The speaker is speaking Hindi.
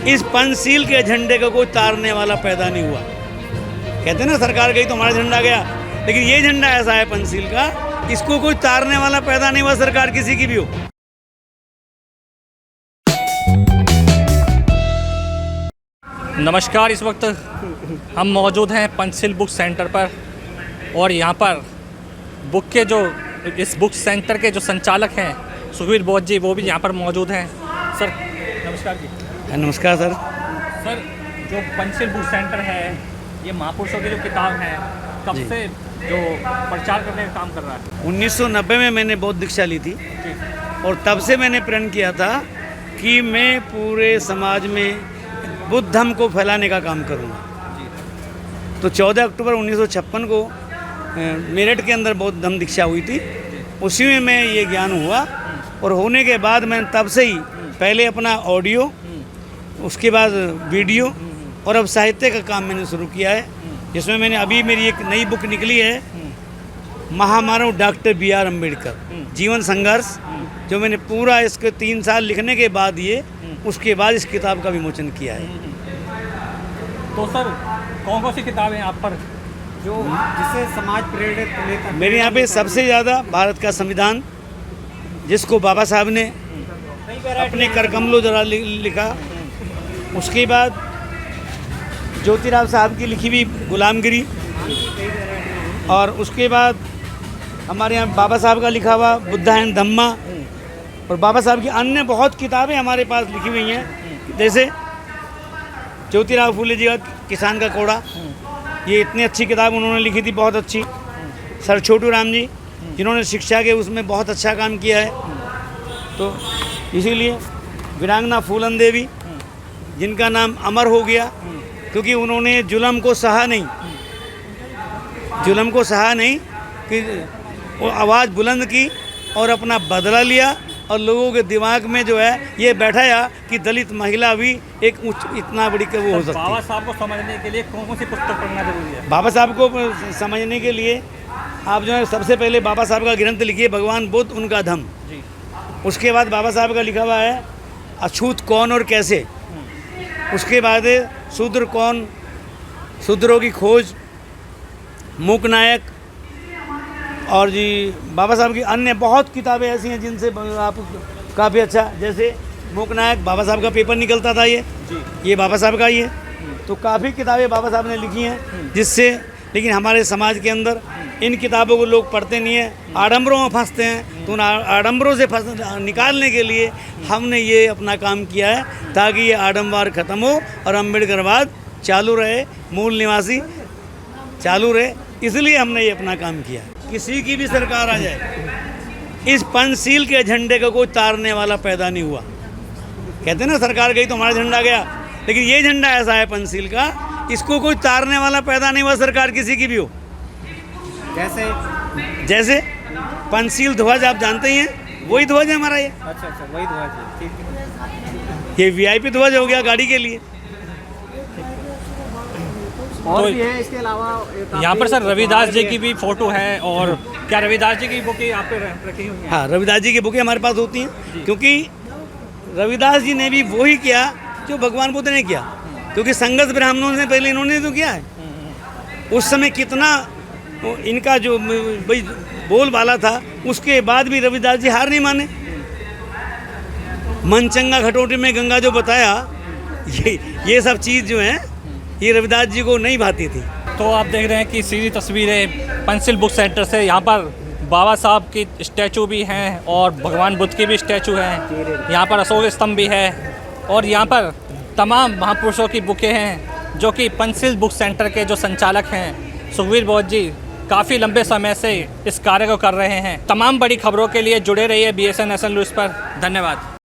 इस पंचशील के झंडे को कोई तारने वाला पैदा नहीं हुआ। कहते हैं ना सरकार गई तो हमारा झंडा गया, लेकिन ये झंडा ऐसा है पंचशील का, इसको कोई तारने वाला पैदा नहीं हुआ, सरकार किसी की भी हो। नमस्कार, इस वक्त हम मौजूद हैं पंचशील बुक सेंटर पर और यहाँ पर इस बुक सेंटर के जो संचालक हैं सुखवीर बोध जी, वो भी यहाँ पर मौजूद हैं। सर नमस्कार जी। नमस्कार सर। सर, जो पंचशील बुक सेंटर है ये महापुरुषों की जो किताब है कब से जो प्रचार करने का काम कर रहा है? 1990 में मैंने बौद्ध दीक्षा ली थी और तब से मैंने प्रण किया था कि मैं पूरे समाज में बुद्ध धर्म को फैलाने का काम करूँगा। तो 14 अक्टूबर 1956 को मेरठ के अंदर बौद्ध धम्म दीक्षा हुई थी, उसी में मैं ये ज्ञान हुआ और होने के बाद मैंने तब से ही पहले अपना ऑडियो, उसके बाद वीडियो और अब साहित्य का काम मैंने शुरू किया है, जिसमें मैंने अभी मेरी एक नई बुक निकली है, महामानव डॉक्टर B.R. अम्बेडकर जीवन संघर्ष, जो मैंने पूरा इसके 3 साल लिखने के बाद उसके बाद इस किताब का विमोचन किया है। तो सर कौन कौन सी किताबें आप पर जो जिससे समाज प्रेरित लेकर? मेरे यहाँ पे सबसे ज़्यादा भारत का संविधान, जिसको बाबा साहब ने अपने करकमलों द्वारा लिखा, उसके बाद ज्योतिराव साहब की लिखी हुई गुलामगिरी, और उसके बाद हमारे यहाँ बाबा साहब का लिखा हुआ बुद्धा एंड धम्मा, और बाबा साहब की अन्य बहुत किताबें हमारे पास लिखी हुई हैं, जैसे ज्योतिराव फूले जी का किसान का कोड़ा, ये इतनी अच्छी किताब उन्होंने लिखी थी, बहुत अच्छी। सर छोटू राम जी, जिन्होंने शिक्षा के उसमें बहुत अच्छा काम किया है। तो इसीलिए वीरांगना फूलन देवी, जिनका नाम अमर हो गया क्योंकि उन्होंने जुल्म को सहा नहीं कि वो आवाज़ बुलंद की और अपना बदला लिया और लोगों के दिमाग में जो है ये बैठाया कि दलित महिला भी एक इतना बड़ी वो हो सकती है। बाबा साहब को समझने के लिए कौन कौन सी पुस्तक पढ़ना जरूरी है? बाबा साहब को समझने के लिए आप जो है सबसे पहले बाबा साहब का ग्रंथ लिखिए, भगवान बुद्ध उनका धम्म जी। उसके बाद बाबा साहब का लिखा हुआ है अछूत कौन और कैसे, उसके बाद शूद्र कौन, शूद्रों की खोज, मूक नायक, और जी बाबा साहब की अन्य बहुत किताबें ऐसी हैं जिनसे आप काफ़ी अच्छा, जैसे मूक नायक बाबा साहब का पेपर निकलता था, ये बाबा साहब का ही है। तो काफ़ी किताबें बाबा साहब ने लिखी हैं, जिससे लेकिन हमारे समाज के अंदर इन किताबों को लोग पढ़ते नहीं हैं, आडंबरों में फंसते हैं। तो उन आडंबरों से निकालने के लिए हमने ये अपना काम किया है, ताकि ये आडंबर ख़त्म हो और अम्बेडकरवाद चालू रहे, मूल निवासी चालू रहे, इसलिए हमने ये अपना काम किया है। किसी की भी सरकार आ जाए, इस पंचशील के झंडे को कोई तारने वाला पैदा नहीं हुआ। कहते हैं ना सरकार गई तो हमारा झंडा गया, लेकिन ये झंडा ऐसा है पंचशील का, इसको कोई तारने वाला पैदा नहीं हुआ, सरकार किसी की भी हो। जैसे पंचशील ध्वज आप जानते ही हैं, वही ध्वज है हमारा ये। अच्छा, वही ध्वज है, ठीक है। ये VIP ध्वज हो गया गाड़ी के लिए। और भी है इसके अलावा यहाँ पर सर रविदास जी की भी फोटो है, और क्या रविदास जी की बुकें आप पे रखी हुई हैं? हाँ, रविदास जी की बुकें हमारे पास होती हैं, क्योंकि रविदास जी ने भी वही किया जो भगवान बुद्ध ने किया, क्योंकि संघर्ष ब्राह्मणों से पहले इन्होंने तो किया है। उस समय कितना इनका जो भाई बोलबाला था, उसके बाद भी रविदास जी हार नहीं माने। मनचंगा घटोटे में गंगा जो बताया, ये सब चीज़ जो है ये रविदास जी को नहीं भाती थी। तो आप देख रहे हैं कि सीधी तस्वीरें पंचशील बुक सेंटर से। यहाँ पर बाबा साहब की स्टैचू भी हैं और भगवान बुद्ध की भी स्टैचू हैं। यहाँ पर अशोक स्तंभ भी है और यहाँ पर तमाम महापुरुषों की बुकें हैं, जो कि पंचशील बुक सेंटर के जो संचालक हैं सुखवीर बोध जी काफ़ी लंबे समय से इस कार्य को कर रहे हैं। तमाम बड़ी खबरों के लिए जुड़े रहिए BSN नेशनल न्यूज़ पर। धन्यवाद।